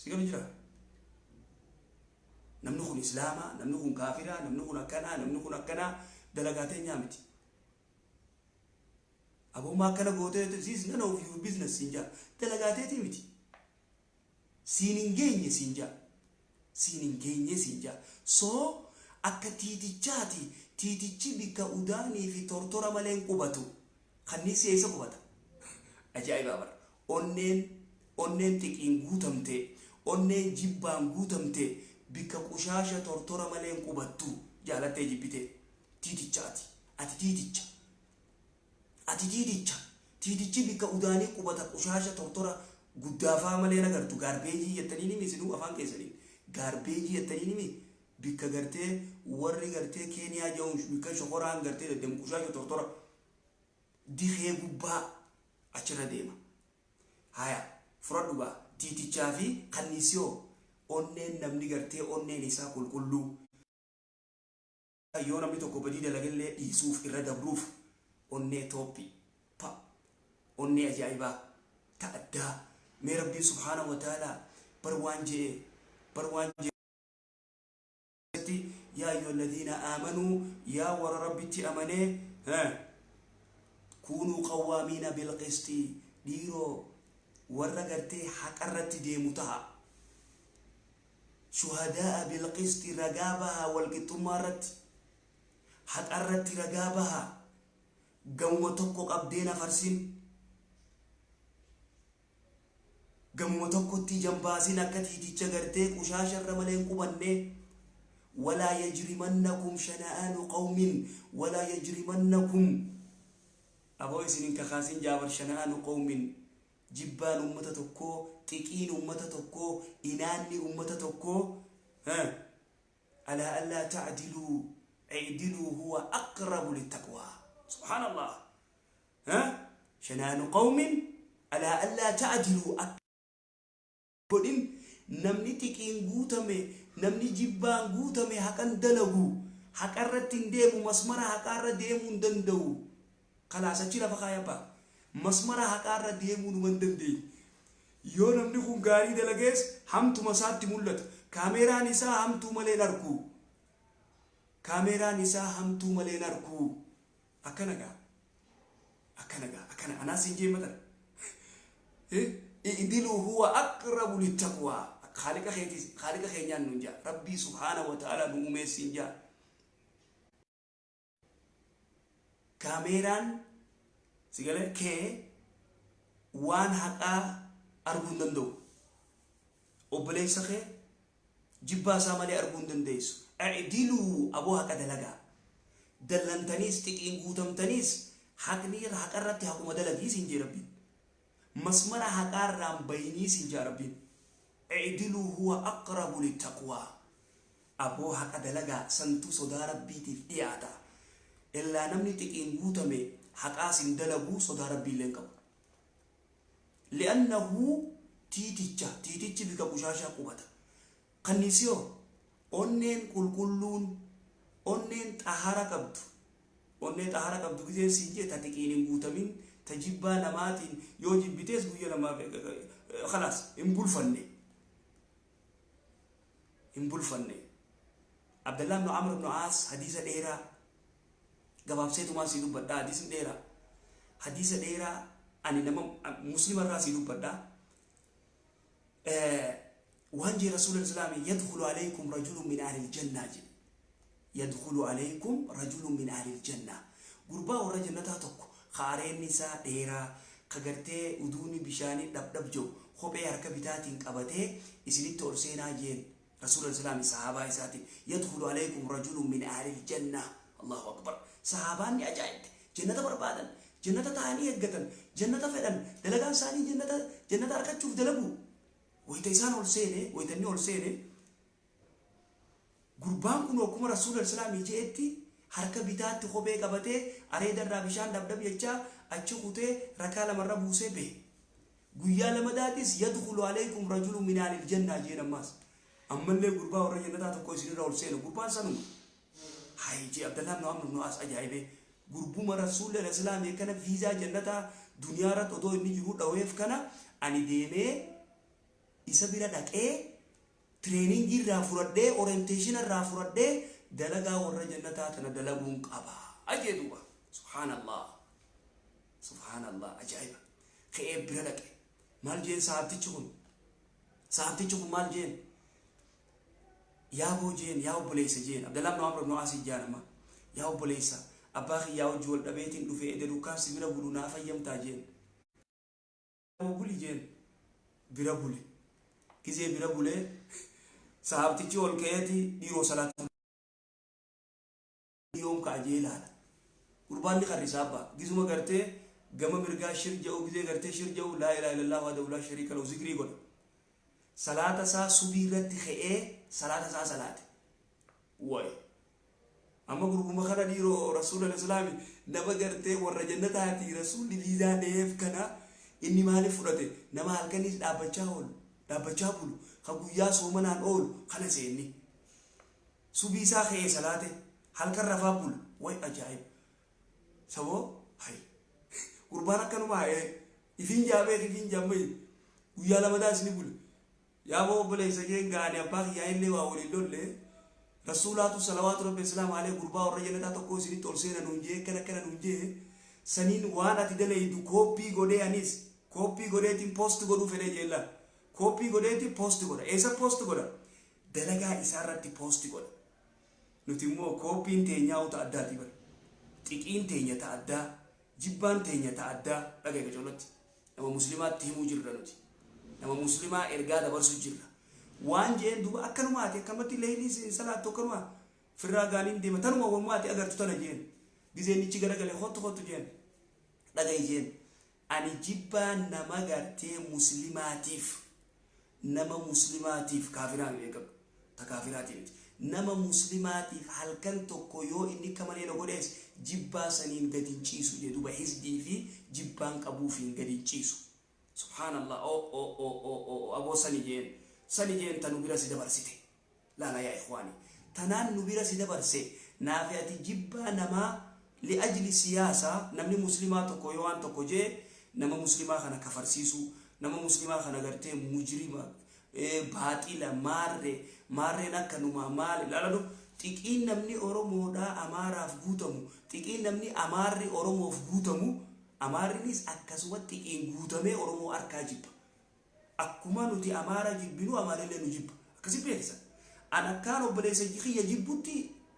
سيقول جرا نمنخون إسلاما نمنخون كافرا نمنخون أكنا نمنخون أكنا دلقاتين يامتي أبو ما كان قوته تزيز none of your business سنجا دلقاتين تيمتي سينينجيني سنجا so akka tiitichaati tiitichi bika udaanii fi tortora maleen qubatu kanniisi eessa qubata ajaa'iba bar onneen xiqiin guutamte onneen jibbaan guutamte bika qushaasha tortora maleen qubattu jaalattee jibbite tiitichaati ati tiitichi bika udaanii qubata qushaasha tortora guddaafaa maleen agartu gaarbeejii jettanii nimi isinuu afaan keessanii gaarbeejii jettanii nimi bika gartee warri gartee Keniyaa jawun bika shokoraan gartee dedem qushaasha tortora dihee gubbaa achirra deema haya fudhadhu baa tiitichaa fi kannisiyoo onneen namni gartee onneen isaa qulqulluu yoo namni tokko badii dalagallee dhiisuuf irra dabruuf onnee tooppi pa onnee ajaa'ibaa ta'addaa mee rabbiin subhaanahu wa ta'aalaa barwaan jee يا أيها الذين آمنوا يا ور ربي أمنه كونوا قوامين بالقسط ديرو ورقرتي حقرت ديمتها شهداء بالقسط رقابها والقطمارت حقرت رقابها قومتك قبدين فرسين قومتك تجنباسين أكتي تجغرتي كشاش الرمالين قبنه ولا يجرمنكم شنآن قوم ولا يجرمنكم أبوي سنين كخاسين جابر شنآن قوم جبان أمتتكو تكين أمتتكو إناني أمتتكو ألا ألا تعدلوا اعدلوا هو أقرب للتقوى سبحان الله شنآن قوم ألا ألا تعدلوا namni xiqiin guutame namni jibbaan guutame haqan dalagu haqarratti deemu masmara haqarra deemuu danda'u kalaasa lafa kaayaba masmara haqarra deemuu man danda'u yoo namni kun gaarii dalagees hamtuma isaatti mul'ata kaameraan isaa hamtuu malee narku akkana anaasin jeematan idilu huwa aqrabu littaqwa خالق خينيان نونجا ربي سبحانه وتعالى نومي سنجا كاميران سيقال كي وان حقا أرغون دندو وبلي سخي جبا سامالي أرغون دنديس اعدلوا أبو حقا دلقا دلنتنيس تكين قوتم تنيس حقنير حقا رتي حقو مدلقي سنجي ربي مسمرا حقا رام بيني سنجا ربي اعدلوا هو أقرب للتقوى أبو حق دلقا سنتو صدا ربي تفئياتا إلا نمني تكين قوتمي حقا سندلقو صدا ربي لنكو لأنه تيتيتش بك بشاشا قوتا قنسيو أنين كلون أنين تحارة قبدو كذين سيجي تتكين قوتمين تجيبا نماتين يوجب بتيس قوية لما خلاص إنبول عبد الله بن عمرو بن عاص حديث ديرا جواب سيدو ما سيدو بدا حديث ديرا أن نما مسلم الراس سيدو بدا وانجي رسول الله يدخل عليكم رجل من أهل الجنة غربا ورجل نتاتك خارين نساء ديرا كغرتي ودوني بشاني دبدبجو خبي هركبتاتين قبته إسليت أرسينا جين رسول الله صحابة إساتي يدخل عليكم رجل من أهل الجنة الله أكبر صحابان أجايب جنة بربادا جنة تانية قتل جنة فعلا دلقان ساني جنة أركت شوف دلقو ويتيسان أرسيني قربان كنو كما رسول الله يجيتي هركبتات خبي قبته أريد الرابشان دبدب يجا أتشوكوتي ركال مرة بوسي به قويا لمداتيس يدخل عليكم رجل من أهل الجنة جينا ماس أما اللي قربا ورجل نتاتو كويسين رول سينو قربان سنو هاي جي عبد الله بن عمرو بن عاص أجايبه قربو ما رسول الله السلام يكنا فيزا جنة دنيا رات أدو إني جهود أويف كنا أني ديمه isa bira dhaqee training irraa furadhee orientation irraa furadhee dalagaa warra jannataa tana dalaguun qaba ajeeduba subhanallah subhanallah ajaiba ka'ee bira dhaqe maal jeen saabtichi kun maal jeen yaa boo jeen yaa obboleessa jeen Abdallah ibn Amr ibn As jaanama yaa obboleessa abbaa xiyyaa hojii wal dhabeetiin dhufee ededuu kaasi bira bulu naa fayyamtaa jeen buli jeen bira bule gizee bira bule saabtichi ol ka'eeti dhiiroo salaatu yoom ka ajeelaadha qurbaanni qarrisaa abbaa gizuma gartee gama mirgaa shirja'u gizee gartee shirja'u laa ilaaha illallah wahdahu laa shariika lahu zikrii godha salaata isaa subii irratti ka'ee salaata isaa salaate way amma gurguma kana dhiiroo rasuula islaami nama gartee warra jannataati rasuulli viizaa dheef kana inni maaliif fudhate nama halkanis dhaabbachaa bulu kan guyyaa soomanaan oolu kana seenni subii isaa ka'ee salaate halkan rafaa bulu way ajaa'ib saboo hay gurbaan akkanumaa ifin jaamee guyyaa lamadaas ni bulu yaa boo obboleessa jeen gaani abbaa kiyyaa illee waa waliin lolle rasuulaatu salawaatu rabbi islaamu alayhi gurbaa warra jannataa tokko isinitti ol seena nuun jee kana nuun jee saniin waan ati dalaydu kooppii godhee anis kooppii godheetiin poost godhuu fedhee jeella kooppii godheetiin poost godha eessa poost godha dalagaa isaarratti poost godha nuti immoo kooppiin teenyaa uta addaati bara xiqiin teenya ta addaa jibbaan teenya ta addaa dhagee gacolatti nama muslimaatti himuu jirra nuti nama muslimaa ergaa dabarsuu jirra waan jeen duba akkanumaati akkamatti leeyli salaatu akkanuma firraa gaaniin deema tanuma walumaati agartu tana jeen gizeenichi garagalee hottu jeen dhagee jeen ani jibbaan nama gartee nama muslimaatiif kaafiraan eegamu ta kaafiraatiif nama muslimaatiif halkan tokko yoo inni kamalee na godhees jibbaa saniin gadi ciisu jedhuba hisdii fi jibbaan qabuufiin gadi ciisu subhanallah aboo sani jeen tanu bira si dabarsite laala yaa ikhwaani tanaan nu bira si dabarse naafi ati jibbaa namaa li ajli siyaasa namni muslimaa tokko yoo waan tokko jee nama muslimaa kana kafarsiisu nama muslimaa kana gartee mujrima baaxila maarreen akkanuma maali laaladu xiqiin namni oromoodhaa amaaraaf guutamu xiqiin namni amaarri oromoof guutamu amaarrinis akkasuma xiqiin guutamee oromoo harkaa jibba akkuma nuti amaara jibbinu amaarillee nu jibba akkasi beeksa an akkaan obboleessa kiyya jibbutti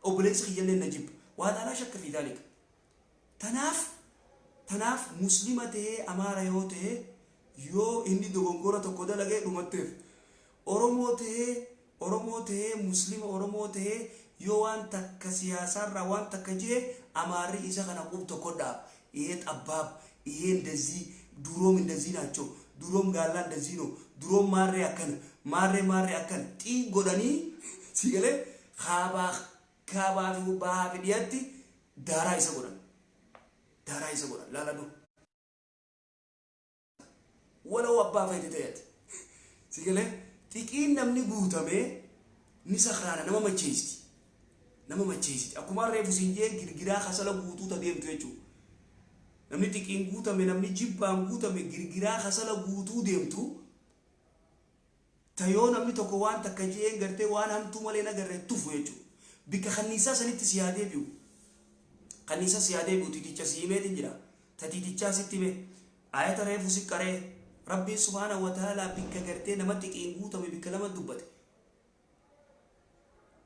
obboleessa kiyyallee na jibba waan alaa shakka fi daalika tanaaf muslima ta'ee amaara yoo ta'e yoo inni dogongora tokko dalagee dhumatteef oromoo ta'ee muslima oromoo ta'ee yoo waan takka siyaasaarraa waan takka jee amaarri isa kana qub tokko dhaab xabbaab እንደዚህ duroom እንደዚህ ናቸው duroom gaala እንደዚህ ነው duroom ማሬ አከን ጢ ጎዳኒ ሲገለ ካባፊ ባፊ ዲያቲ ዳራ ይሰጎዳን ላላዱ ወለው አባ ፈይተት ሲገለ ጢቂን namni guutame ni sakhraana nama macheesti akkuma reefu sinjee girgiraa khasala guutuu ta deemtu jechuudha namni xiqiin guutame namni jibbaan guutame girgiraa khasala guutuu deemtu tayoo namni tokko waan takka jeen gartee waan hamtuu malee nagarre tufu jechuudha bika khaniisa sanitti siyaadee biu khaniisa siyaadee biu titicha siimeetiin jira tatiticha sitti be ayata reefu siqqaree rabbi subhanahu wa ta'ala bika gartee nama xiqiin guutame bika lama dubbate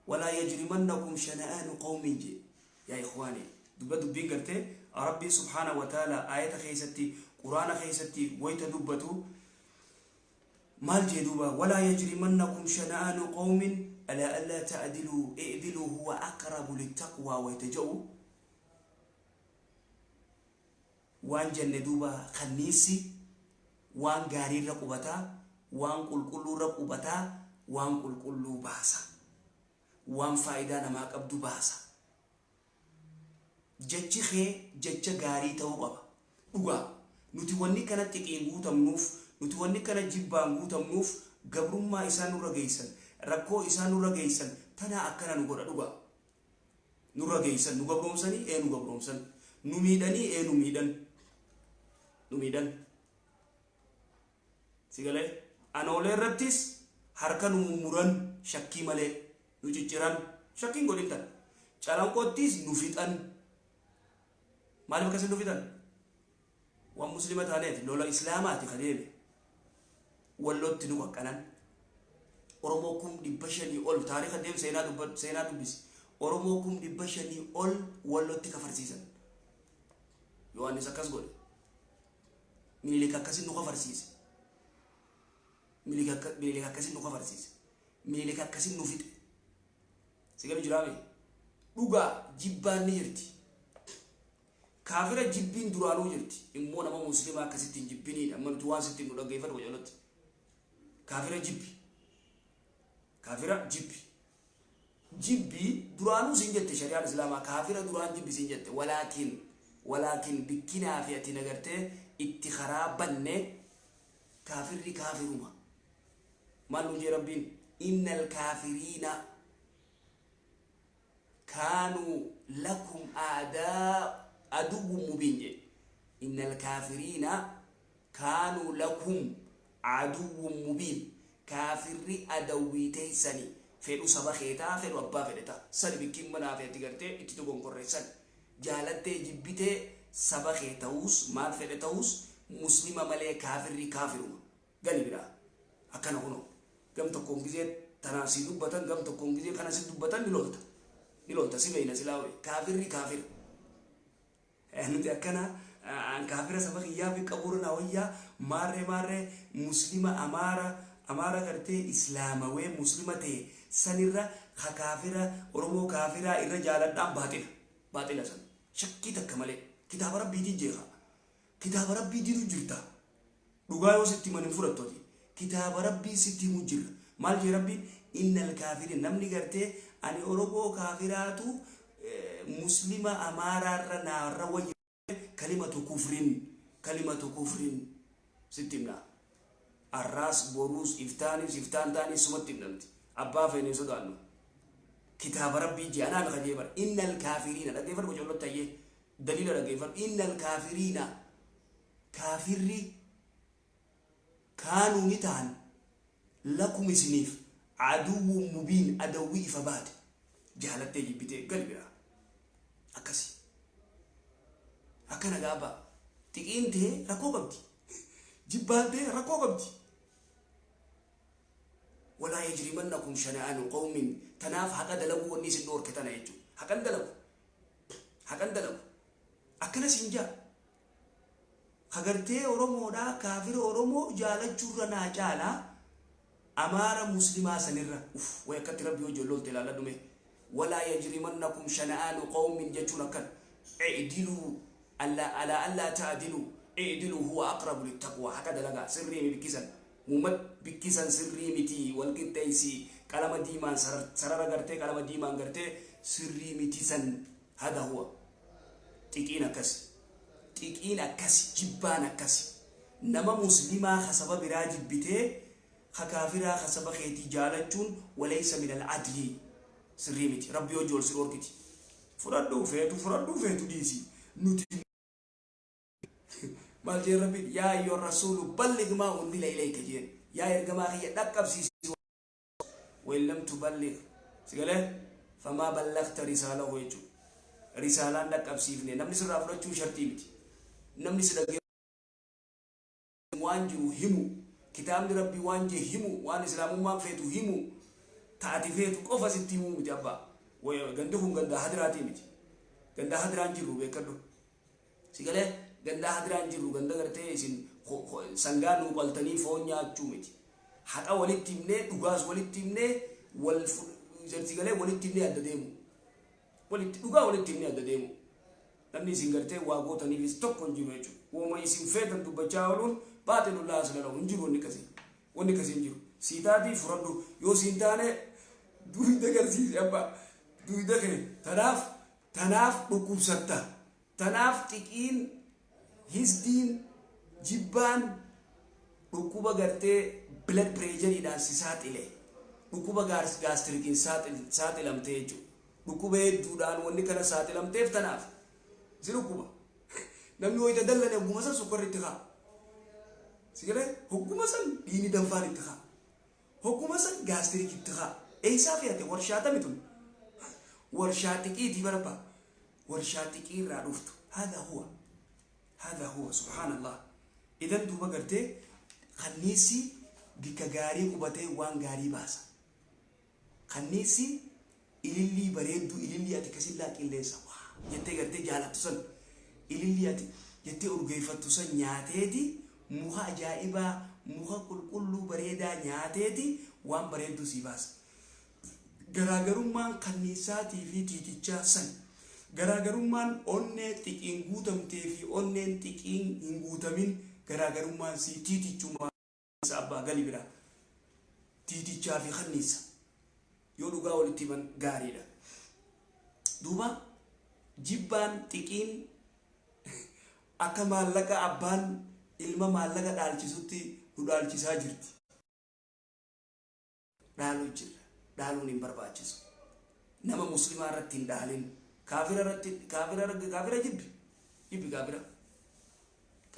ولا يجرمنكم شنآن قوم يا إخواني دبين قرتي ربي سبحانه وتعالى آية خيستي قرآن خيستي ويتدبتو مال جدوبا ولا يجرمنكم شنآن قوم ألا ألا تعدلوا اعدلوا هو أقرب للتقوى ويتجو وان جندوبا خنيسي وان غاري رقبتا وان قلقلو رقبتا وان قلقلو باسا وان فائدة نما قبضو باسا جچ خي جچ غاري تو بابا اوغا نوتي وني كانا تيقين غوتمنوف نوتي وني كانا جيبان غوتمنوف غبرما اسانو رغيسن ركو اسانو رغيسن تنا اكنا نغودا دوغا نو رغيسن نو غبرومسني نو غبرومسن نو ميداني نو ميدان سيغله Anolee irrattis harka nu muran shakkii malee nu cicciran shakkiin godhin tan calanqoottis nu fixan maaliif akkasin nu fixan waan muslima taaneef lola islaamaati kadeeme wallotti nu qaqqanan Oromoo kum dhibba shanii ol taariika deem seenaa dubbisi Oromoo kum dhibba shanii ol wallotti kafarsiisan Yohaannis akkas godhe Minilik akkasin nu kafarsiise Minilik akkasin nu kafarsiise Minilik akkasin nu fixe Sigalu jiraame dhugaa jibbaan ni jirti kaafira jibbiin duraanuu jirti immoo nama muslimaa akkasittiin jibbiniin amma nuti waan sittiin nu dhaggeeffatu wajalotti kaafira jibbi duraanuu sin jette shari'aan islaamaa kaafira duraan jibbi sin jette walaakin bikkinaa fi ati nagartee itti karaa banne kaafirri kaafiruma maal nu jee rabbiin innal kaafiriina كانوا لكم عدو مبين إن الكافرين كانوا لكم عدو مبين كافر أدوي تيسني فلو سبخيتا فلو أبا فلتا سن بكم منافع تغرتي اتتوغن قرسن جالت جبتي سبخيتاوس مال فلتاوس مسلم ملي كافر قال بلا أكنا هنا قم تكون جزيت تناسي دبتن قم تكون جزيت كناسي دبتن نلولتا يلون تسيبين سلاوي كافر نتي أكنا عن كافر سبق يابي كبرنا ويا مارة مسلمة أمارة كرتي إسلام مسلمة سنيرة كافرة أرومو كافرة الرجال دام باطل سن شكي تكمله كتاب ربي تيجيها كتاب ربي ديرو جرتا لغايو ستي من فرطوتي كتاب ربي ستي مجر مال ربي إن الكافرين نمني كرتي أني أوروبو كافراتو مسلمة أمارة روي كلمة كفر ستمنا الراس بروس إفتان تاني سمتمنا أبا فيني سودانو كتاب ربي جي أنا بخجيبر إن الكافرين لقيفر بجولو تايه دليل لقيفر إن الكافرين كافري كانوا نتان لكم سنيف عدو مبين أدوي فباد جهلت تيجي بتي قلبها أكسي أكنا جابا تيجين تي ركوبتي جبال تي ركوبتي ولا يجرمنكم شنآن قوم تناف حقا دلو والنيس النور كتنا يجو حقا دلو أكنا سنجا خغرتي أورومو دا كافر أورومو جالة جورنا جالا أمارة مسلمة سنرة ويكتر ربي وجلول تلالا دمي ولا يجرمنكم شنآن قوم جتونا كان اعدلوا ألا تعدلوا اعدلوا هو أقرب للتقوى هكذا لغا سريمي بكيسان ممت بكيسان سريمي تي والكتايسي كلمة ديمان سرارة غرتي كلمة ديمان غرتي سريمي تيسان هذا هو تيكين أكاسي جبان أكاسي نما مسلمة خسبة براجب بتي خكافرة خسبة خيتي جالتون وليس من العدل سريمتي ربي وجول سروركتي فردو فيتو ديسي نوتي مالجي ربي يا أيها الرسول بلغ ما أنزل إليك جين يا إرجما هي دكب سيسي وإن لم تبلغ سيقول فما بلغت رسالة ويجو رسالة دكب سيفني نمني سر أفضل شو شرطيمتي نمني سر وانجو همو كتاب ربي وانجي همو وان إسلام ما فيتو همو تأتي فيتو كوفا ستيمو متي أبا وغندهم غندا هدراتي متي غندا هدران جيرو بيكدو سيقول غندا هدران جيرو غندا غرتي سين سانغانو قلتني فونيا تشومتي حتى ولد تيمني دوغاز ولد تيمني سيقول ولد تيمني أدديمو ولد تيمني أدديمو namni singartee waa gootaniifis tokko hin jiru jechuudha. Uuma isin feetan dubbachaa ooluun baatilullaa asalalahu hin jiru wanni kasi hin jiru. Siitaatii furadhu yoo siin taane durii dagarsiise abbaa durii dagare tanaaf dhukkubsatta tanaaf xiqiin hisdiin jibbaan dhukkuba gartee blood pressure si saaxile dhukkuba gaastirikiin saaxilamtee jechuudha. Dhukkuba hedduudhaan wanni kana saaxilamteef tanaaf زلوكما نمنو يتدلل يوم مسا سكر اتخا sigale hukuma san dini danfaan itti haa hukuma san gaastirik itti haa eeysaa fe'ate warshaa tamitun warshaa xiqiitii barabaa warshaa xiqii irraa dhuftu هذا هو سبحان الله إذا دوبا قرتي خنيسي بك غاري قبتي وان غاري باسا خنيسي إلي بريدو إلي أتكسي لك إلي سوا يتي قرتي جالة تسن إلي أتي يتي أرغيفة تسن نياتيتي موها جائبا موها كل بريدا نياتيتي وان بريدو سيباس غراغرمان خنيساتي في تيتيچا سن garaagarummaan onnee xiqiin guutamtee fi onneen xiqiin hin guutamin garaagarummaan si tiitichummaa abbaa gali bira tiitichaa fi kanniisa yoo dhugaa walitti himan gaariidha duuba jibbaan xiqiin akka maallaqa abbaan ilma maallaqa dhaalchisutti nu dhaalchisaa jirti dhaaluu jirra dhaaluun hin barbaachisu nama muslimaa irratti hin dhaalin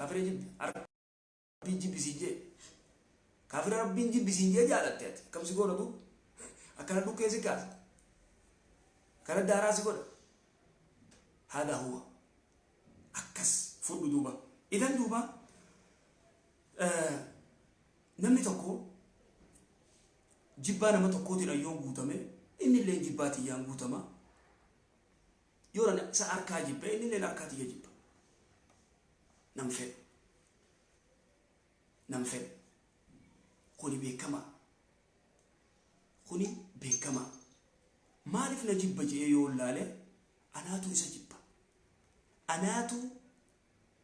كافر جب ربي جب سيجي كافر ربي جب سيجي جالت كم سيقول أبو أكان دو كيسي كاس كان دارا سيقول هذا هو أكس فوق دوبا إذا دوبا نمني تكو جبانا ما تكو تنا يوم غوتامي إني اللي جباتي يوم غوتاما يورا سأركا جيبه إني لين أركاتي جيبه نمفل خوني بكما ما عرف نجيب بجي يقول لاله أنا تو يسجيبه أنا تو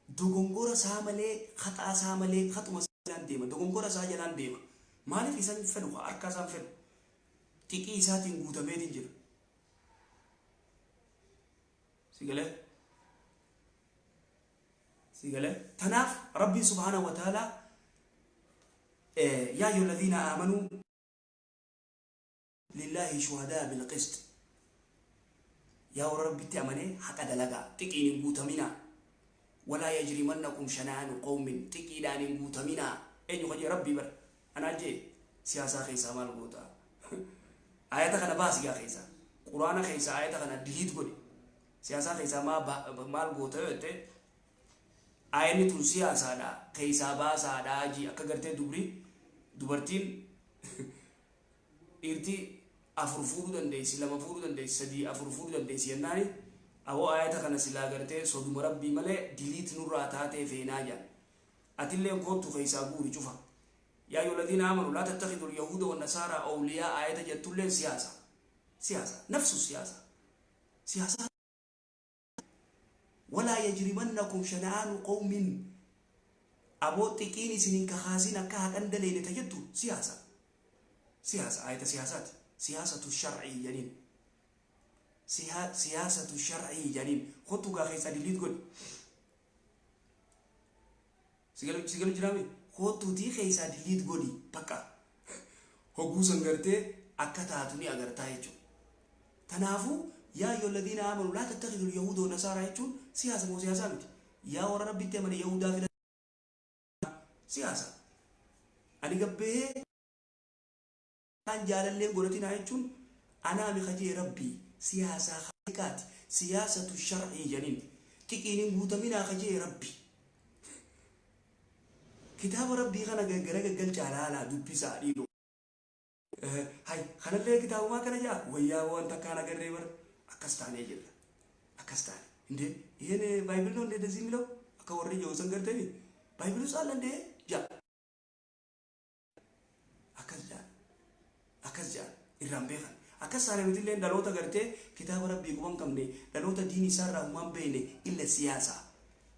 دوغونغورا سامله خطأ سامله خطأ مسلان ديما دوغونغورا ساجلان ديما ما عرف يسان فلو أركا سامفل تيكي ساتين غوتا بيدين جيل سيقال تناف ربي سبحانه وتعالى يا أيها الذين آمنوا لله شهداء بالقسط يا ربي تأمني حق دلقا تكين بوتمنا ولا يجرمنكم شنآن قوم تكيدان بوتمنا أين يخجي ربي بر أنا جي سياسة خيسا مال بوتا آياتك أنا باسي خيسا قرآن خيسا آياتك أنا دليت قولي سياسة خيسا مال بوتا يوتي آيني تون سياسة دا خيسا باسا دا جي أكا قرتي دوبرتين إرتي أفرفورو دنديسي لما فورو دنديسي سدي أفرفورو دنديسي يناني أو آياتك أنا سلا قرتي صدوم ربي ملي دليت نوراتاتي فيناجا أتلي انقوتو خيسا بوري شوفا يا أيها الذين آمنوا لا تتخذوا اليهود والنصارى أولياء آيات جتولين سياسة نفس سياسة ولا يجرمنكم شنآن قوم أبو تكيني سنين كخازين كهك أندلين تجدوا سياسة آية سياسات سياسة الشرعي جنين سياسة الشرعي جنين خطوة خيسا دليل قول سيقالوا جرامي خطوة دي خيسا دليل قولي بكا هقوصا نغرتي أكتاتوني أغرتا يجو تنافو يا أيها الذين آمنوا لا تتخذوا اليهود والنصارى يجون سياسة مو سياسة بيت يا ورا ربي تمن يهودا في سياسة أنا قبه كان جال اللي قلتنا يجون أنا بخجي ربي سياسة خالقات سياسة الشرعي جنين تكيني مهتمين خجي ربي كتاب ربي خنا قل جلالا دبي سعيدو هاي خنا اللي كتاب ما كان جاء ويا وانت كان قريبر أكستاني جل أكستاني إنده إيه بايبل لون ده زين لو أكوري جو سنگر تبي بايبل سالن ده جا أكز إرام بيخان أكز سالم تلين دلوتا قرتة كتاب ربي قوان كم ده دلوتا ديني سارة ومان بينه إلا سياسة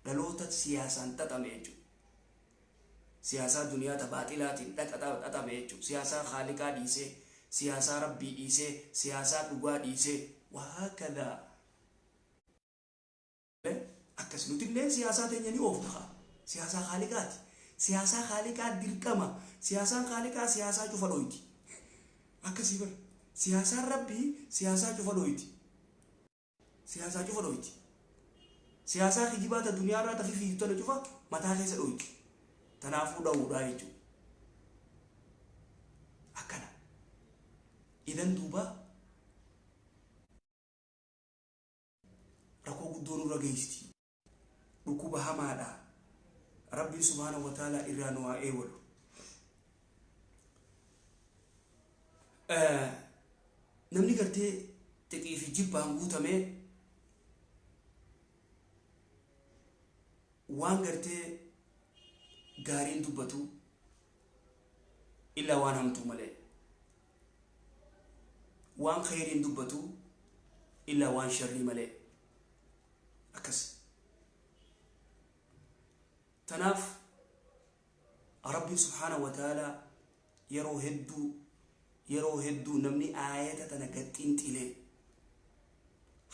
دلوتا سياسة أنت تميجو سياسة دنيا تباطلات تتميجو سياسة خالقة ديسه سياسة ربي ديسه سياسة دعاء ديسه وهكذا أكس نتيجة سياسة تانية أوفدها سياسة خالقات ديركما سياسة خالقات سياسة جفلويتي أكس يبر سياسة ربي سياسة جفلويتي سياسة خجيبات الدنيا را تفي في تلا جفا ما تاخذ سويتي تنافو دورا يجو أكنا إذن دوبا ركو قدون رجيستي ركوب همادا ربي سبحانه وتعالى إيرانوا أيول نمني قرتي تكي في جيب بانغو تامي وان قرتي غارين دوبتو إلا وان همتو ملي وان خيرين دوبتو إلا وان شري ملي أكس تناف ربي سبحانه وتعالى يرو هدو نمني آية تنقت انتلي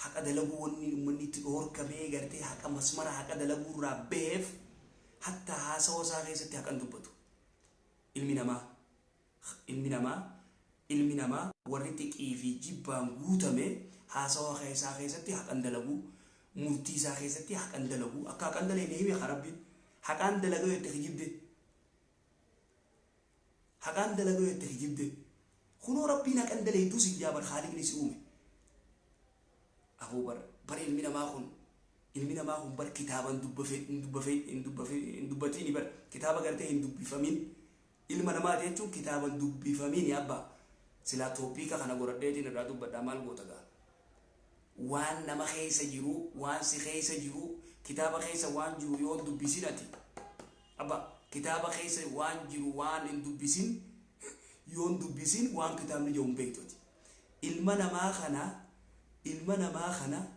حقا دلقو مني تقور كمي قرتي حقا مسمرة حقا دلقو ربيف حتى هاسا وساقي ستي حقا دبتو علمي نما ورتك في جيبان قوتمي هاسا وخي ساقي ستي حقا دلقو مرتي ساقي ستي حقا دلقو أكا حقا دلقو نهيمي خربي حقا دلقو يتخجيب دي حقا دلقو يتخجيب دي خنو ربنا كان دلي دوسي جابر خالق نسومي أبو بر علمنا ما خن بر كتابا دبتيني بر كتابا قرته دب فمين علمنا ما تيجون كتابا دب فمين يا أبا سلا توبيكا خنا قردتي نرادو بدامال قوتها وان نما خيس جرو وان سي خيس جرو كتابا خيس وان جرو يون دب سيناتي أبا كتابا خيس وان جرو وان دب سين يون دبسين وان كتابنا يوم بيتوتي المنا ما خنا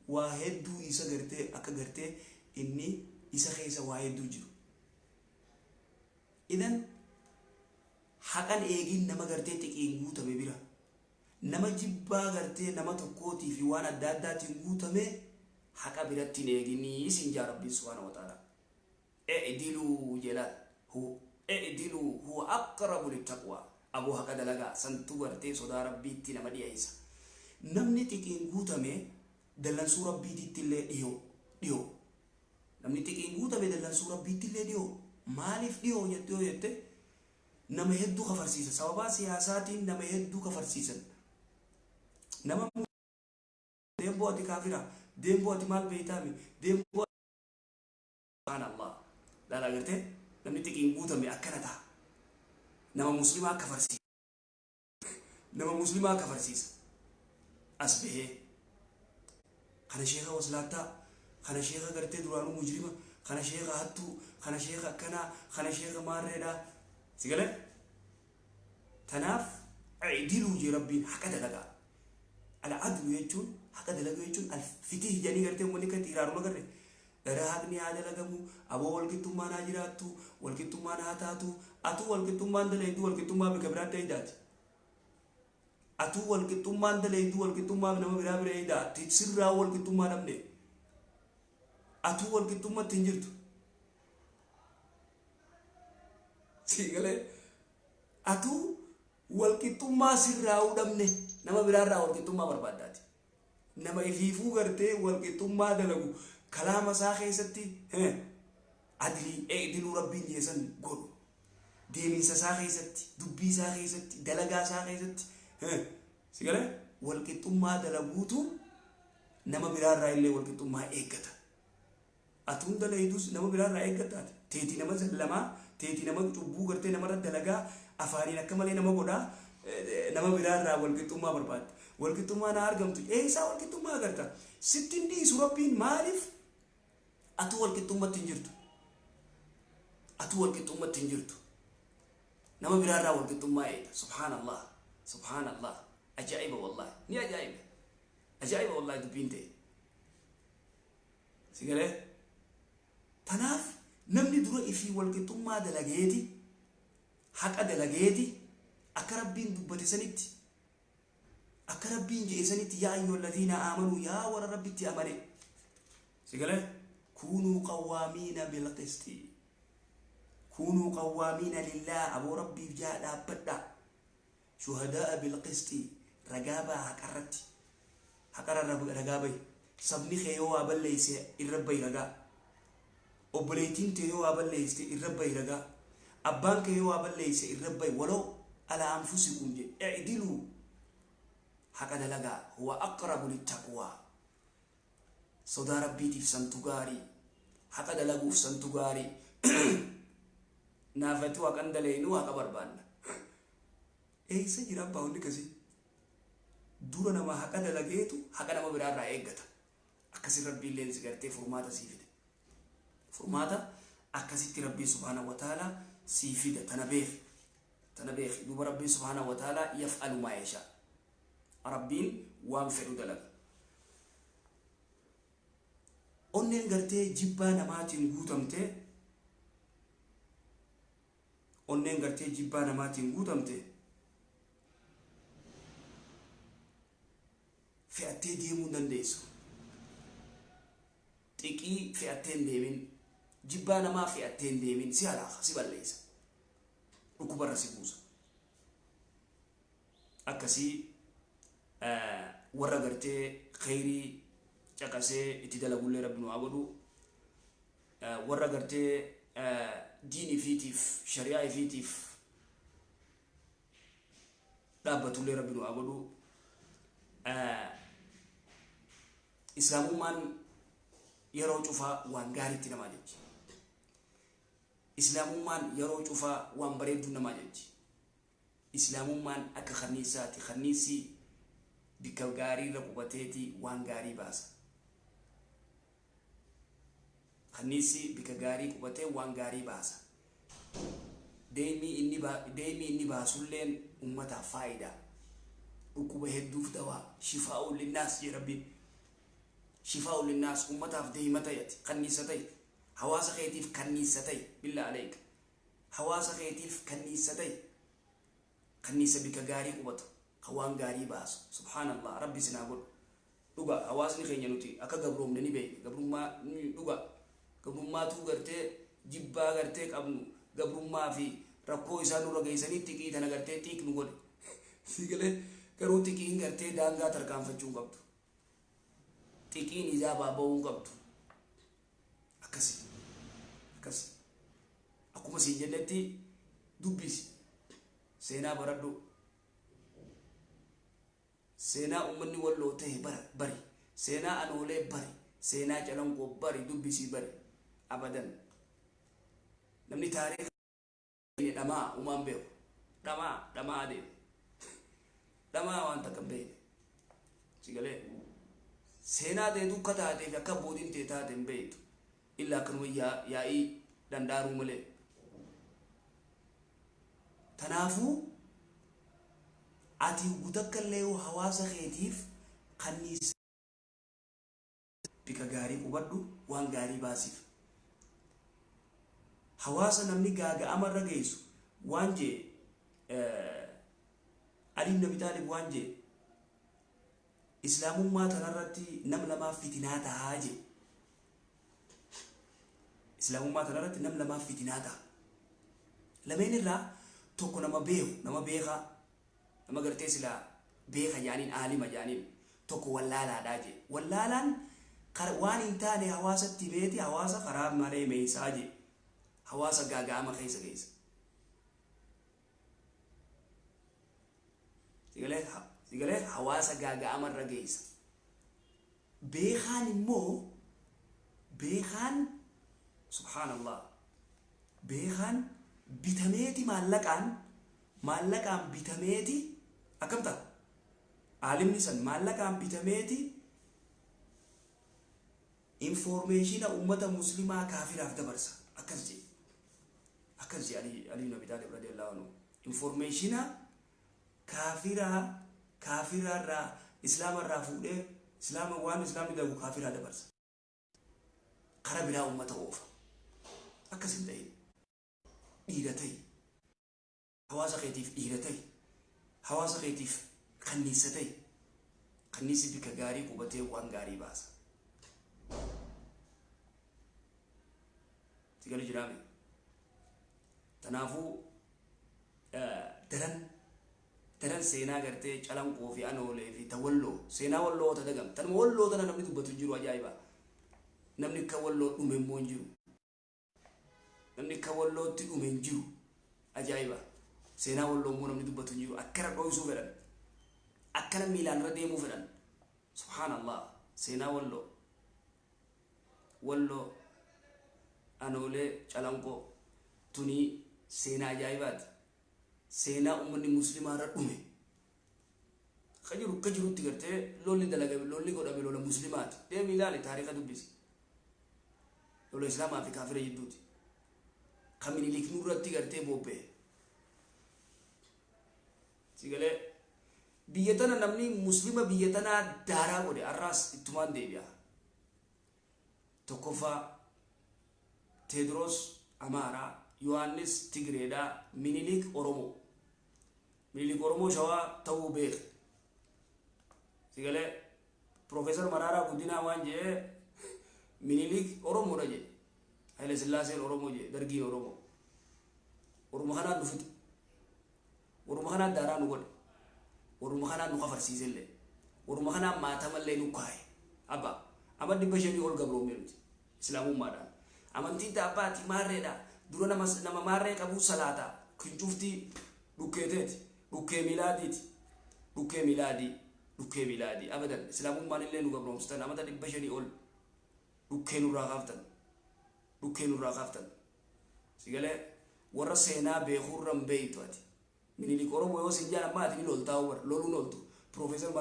واحد دو إيسا غرتي أكا غرتي إني إيسا خيسا واحد دو جرو إذن حقا إيجين نما غرتي تكينغو تمي بيرا نما جبا غرتي نما تقوتي في وانا دادا تنغو تمي حقا بيرتين إيجيني سنجا ربي سبحانه وتعالى اعدلوا جلال هو أقرب للتقوى أبو هكذا لغا سنتو ورتي صدا ربي تنما دي عيسى نمني تكين غوتامي دلان سورة بيتي تلي ديو نمني تكين غوتامي دلان سورة بيتي تلي ديو مالف ديو يتو نما يدو كفرسيسا سوابا سياساتين نما يدو كفرسيسا نما ديمبو أتي كافرة ديمبو أتي مال بيتامي ديمبو سبحان الله لا لا قلت نمني تكين غوتامي أكنتا نما مسلمة كفرسيس أسبه خنا شيخا وصلاتا خنا شيخا قرتي درانو مجرمة خنا شيخا هاتو خنا شيخا كنا خنا شيخا ماريدا سيقال تناف عدلوا جي ربين حكا دلقا العدل يجون حكا دلقا يجون الفتيه جاني قرتي موليكا تيرارو لقرتي راهقني هذا لقمو أبو والكتوم ما ناجراتو والكتوم ما نهاتاتو أتو والكتوم ما ندليدو والكتوم ما بكبرات تيدات أتو والكتوم ما ندليدو والكتوم ما بنما برابر تيدات تسرّا والكتوم ما نبني أتو والكتوم ما تنجرتو سيقولي أتو والكتوم ما سرّا ودمني نما برارا والكتوم ما بربادات نما يفيفو غرتي والكتوم ما دلقو كلام ساخي ستي عدلي اعدلوا ربي يسن قولوا ديمين ساخي ستي دبي ساخي ستي دلقا ساخي ستي سيقال والكتوم ما دلقوتو نما برار رأي اللي والكتوم ما ايقتا أتون دلقيدوس نما برار رأي ايقتا تيتي نما زلما تيتي نما تبو قرتي نما رد دلقا أفاني نكمالي نما قودا نما برار رأي والكتوم ما برباد والكتوم ما نارقمتو ايسا والكتوم ما قرتا ستين دي سوربين معرف أتوال كتومة تنجرتو نما برارا والكتومة إيه سبحان الله أجائب والله ني أجائب والله دبينتي سيقال تناف نمني درو إفي والكتومة دلقيتي حق دلقيتي أكربين دبتي سنتي أكربين جي سنتي يا أيها الذين آمنوا يا ور ربي تأمني سيقال كونوا قوامين بالقسط كونوا قوامين لله أبو ربي جاء أبدا شهداء بالقسط رقابة حقر رقابي سبني خيوا بليس الربي رقا obboleettiin tee yoo aballeeyste irra bayi ragaa abbaan kee yoo aballeeyse irra bayi waloo ala anfusikum je i'dilu haqa dalagaa huwa aqrabu littaqwa sodaa rabbiitiif santu gaarii haqa dalaguuf santu gaarii naafatu haqan daleenu haqa barbaanna eeysa jira abbaa hundi kasii dura nama haqa dalageetu haqa nama biraarraa eeggata akkasi rabbii illeen si gartee furmaata sii fide furmaata akkasitti rabbii subhaanahu wa ta'ala sii fida tana beeki duba rabbii subhaanahu wa ta'ala yaf'alu maa yashaa rabbiin waan fedhu dalaga onneen gartee jibbaa namaatiin guutamte fe'attee deemuu dandeessu xiqii fe'attee hin deemin jibbaa namaa fe'attee hin deemin si halaaqa si balleessa dhukkubarra si buusa akkasii warra gartee khayrii caqasee itti dalagullee rabbi nu haa godhu warra gartee diinii fiitiif shari'aa fiitiif dhaabbatullee rabbi nu haa godhu islaamummaan yeroo cufaa waan gaariitti namaa jechi islaamummaan yeroo cufaa waan bareedduu namaa jechi islaamummaan akka kanniisaati kanniisii bika gaarii irra qubateeti waan gaarii baasa kanniisii bika gaarii qubatee waan gaarii baasa deemii inni baasulleen ummataaf faayidaa dhukkuba hedduuf dawaa shifaa'u linnaas je rabbiin shifaa'u linnaas ummataaf deemata yati kanniisa ta'e hawaasa keetiif kanniisa ta'e billaa alayka hawaasa keetiif kanniisa ta'e kanniisa bika gaarii qubatu waan gaarii baasu subhaanallah rabbi sinaa godhu dhuga hawaasni keenya nuti akka gabroomne ni beekne gabrummaa dhuga gabrummaatu gartee jibbaa gartee qabnu gabrummaa fi rakkoo isaa nurra geessanii xiqii tana gartee xiiq nu godhe sigalee garuu xiqiin gartee daangaa tarkaanfachuu qabdu xiqiin ijaa baaba'uu qabdu akkasi akkuma siin jennetti dubbisi seenaa baradhu seenaa ummanni walloo ta'e bari seenaa anoolee bari seenaa calanqoo bari dubbisii bari abadan namni taariikh dhamaa umaan beeku dhamaa adeemu dhamaa waan takka beekne sigalee seenaa ta'e dukka taateef akka boodiin ta'e taate hin beektu illaa akkanuma yaa'ii dandaaruu malee tanaafuu ati gutakkallee hawaasa keetiif kanniisa bika gaarii qubadhu waan gaarii baasiif hawaasa namni gaaga'amarra geessu waan jee aliin nabi taalib waan jee islaamummaa tanarratti nam lamaaf fitinaa tahaa jee islaamummaa tanarratti nam lamaaf fitinaa taha lameen irraa tokko nama beekaa nama gartee sila beeka jaaniin aalima jaaniin tokko wallaalaadhaa je wallaalaan waan hin taane hawaasatti beeti hawaasa karaa malee meeysaa je hawaasa gaaga'ama keessa sigalee hawaasa gaaga'ama irra geessa beekaan immoo beekaan subhaanallah beekaan bitameeti maallaqaan bitameeti akkamta aalimni san maallaqaan bitameeti informationa ummata muslimaa kaafiraaf dabarsa akkas je Ali Nabi Talib radiyallahu anhu informationa kaafirarraa islaamarraa fuudhee waan islaamni dagu kaafiraa dabarsa kara biraa ummata oofa akkas hin ta'in dhiira ta'i hawaasa keetiif dhiira ta'i hawaasa keetiif kanniisa ta'i kanniisi bika gaarii qubatee waan gaarii baasa sigalu jiraame tanaafuu daran seenaa gartee calanqoo fi anoolee fi tawalloo seenaa walloo ta dagam tanuma walloo tana namni dubbatu jiru ajaa'iba namni akka walloo dhume immoo hin jiru namni ka wallootti dhume hin jiru ajaa'iba seenaa walloo immoo namni dubbatu hin jiru akkana dho'isuu fedhan akkana miilaan irra deemuu fedhan subhaanallah seenaa walloo anoolee calanqoo tuni seenaa ajaa'ibaati seenaa ummanni muslimaa irra dhume kajirutti gartee lolli godhame lola muslimaati deemi ilaali taariika dubbisi lola islaamaa fi kaafira jidduuti kan Minilik nurratti gartee bobba'e sigalee biyya tana namni muslima biyya tanaa daaraa godhe arraas ittumaan deebi'a tokkoffaa Teedros Amaaraa Yohaannis Tigreedhaa Minilik Oromoo shawaa ta'uu beeke sigalee Profeesar Maraaraa Guddinaa waan jee Minilik Oromoodha jee Haile Sillaaseen Oromoo jee dargiin Oromoo kanaan dhufite Oromoo kanaan daaraa nu godhe Oromoo kanaan nu kafarsiisellee Oromoo kanaan maatamallee nu kaaye abba amma 500 ol gabroomee nuti islaamummaadhaan amantiin taabbaati maarreedha dura nama maarree qabu salaata kincuuftii dhukkeeteeti dhukkee milaadii abadan islaamummaan illee nu gabroomsitan amata 500 ol dhukkee nurraa kaaftan sigalee warra seenaa beekuurran beeytu ati Minilik Oromoo yoo sin jaan ammaati ni loltaa loluun oltu Profeesar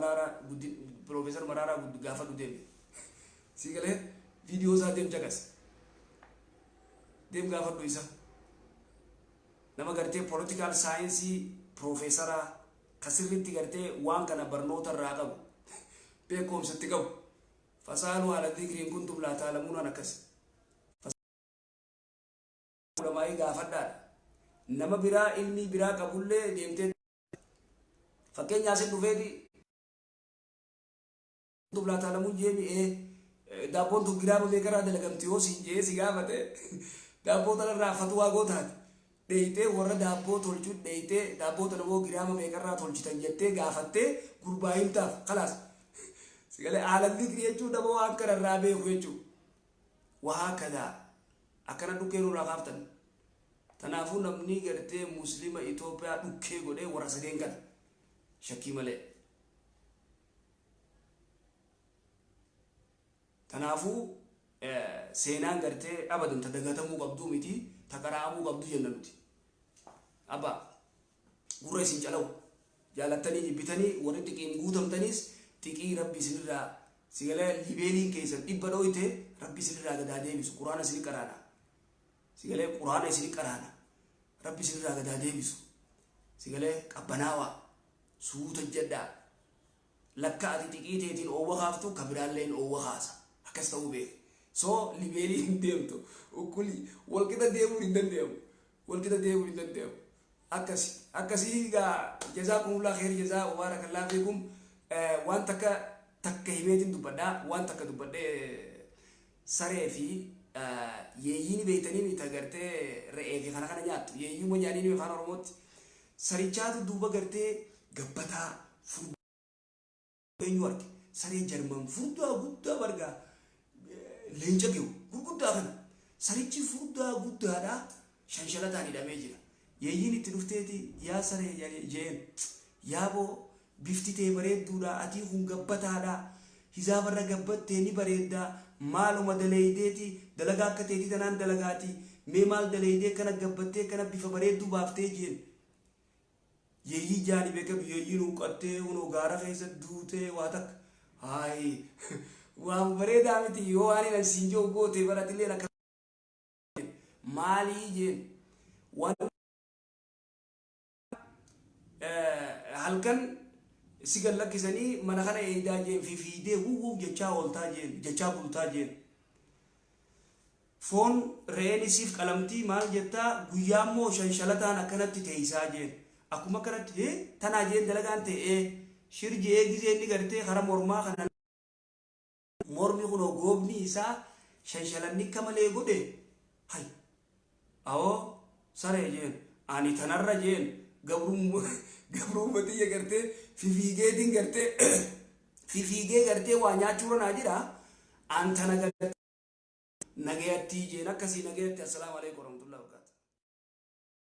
Maraaraa gaafa deeme sigalee viidiyoo isaa deem jagas deem gaafa isa nama gartee political science profeesara kasirritti gartee waan kana barnoota irraa qabu beekumsatti qabu fasaaluu ala dhikriin kuntum laa taalamuun akkas ulamaa'ii gaafadhaadha nama biraa ilmi biraa qabullee deemtee fakkeenyaa sin dhufeeti kuntum laa taalamuun jeemi daabboon tu giraama beekaraa dalagamti yoo siin jee si gaafate daabboo tanarraa fatuwaa gootaati dheeytee warra daabboo tolchuu dheeytee daabboo tana moo giraama beekarraa tolchitan jettee gaafattee gurbaa himtaaf kalaas sigalee aalan dhikri jechuu dhaboo waan kanarraa beeku jechuu waa kadaa akkana dhukkee nurraa kaaftan tanaafuu namni gartee muslima Itoophiyaa dhukkee godhee warra sadeen kana shakkii malee tanaafuu seenaan gartee abadan dagatamuu qabduu miti takaraamuu qabduu jenna nuti abba gurra isin calawu jaalattanii bitanii warri xiqiin guutamtanis xiqii rabbi isinirraa sigalee libeeliin keessan dhibba dhooyte rabbi isinirraa gadaa deebisu quraana isinii qaraana sigalee quraana isinii qaraana rabbi isinirraa gadaa deebisu sigalee qabbanaawaa suuta jedhaa lakka ati xiqii teetiin oowwa kaaftu kabiraalleen oowwa kaasa akkas ta'uu beek so libeelii hin deemtu ukkuli walqixa deemuu hin dandeemu akkasii gaa jazaakumullah khair jazaa barakallahu fiikum waan takka himeetiin dubbadhaa waan takka dubbadhee saree fi yeeyyiin beeytanii miti agartee re'ee fi kana nyaattu yeeyyiin moo nyaaniin afaan Oromootti sarichaatu duuba gartee gabbataa furdaa eenyu arge saree jarman furdaa guddaa bargaa leenca biyu gurguddaa kana sarichi furdaa guddaadha shanshalataan hidhamee jira yeeyyiin itti dhufteeti yaa saree jeen yaaboo bifti tee bareedduudha atii kun gabbataadha hizaabarra gabbattee ni bareedda maaluma daleeydeeti dalagaa akka teetii tanaan dalagaati mee maal daleeydee kana gabbattee kana bifa bareedduu baaftee jeen yeeyyii jaani beekamu yeeyyiin huqqattee unoo gaara keessa duutee waa takka haayi waan bareedaa miti yoo waan hin siin joo goote baratillee akka maalii jeen waan halkan sigal lakkisanii mana kana eeydaa jeen fiidee wuwuu jechaa ooltaa jeen jechaa bultaa jeen foon re'eenisiif qalamtii maal jettaa guyyaammoo shanshalataan akkanatti teeysaa jeen akkuma kanatti tanaa jeen dalagaan ta'ee shirjee gizee inni gartee hara mormaa kana mormi kuno goobni isaa shanshalanni kamalee godhe hay awoo saree jeen ani tanarra jeen gabruummatiyya gartee fifiigeetiin gartee fifiigee gartee waa nyaachuura naa jira antana gartee nagayattii jeen akkasii nagayatti assalaamu alaikum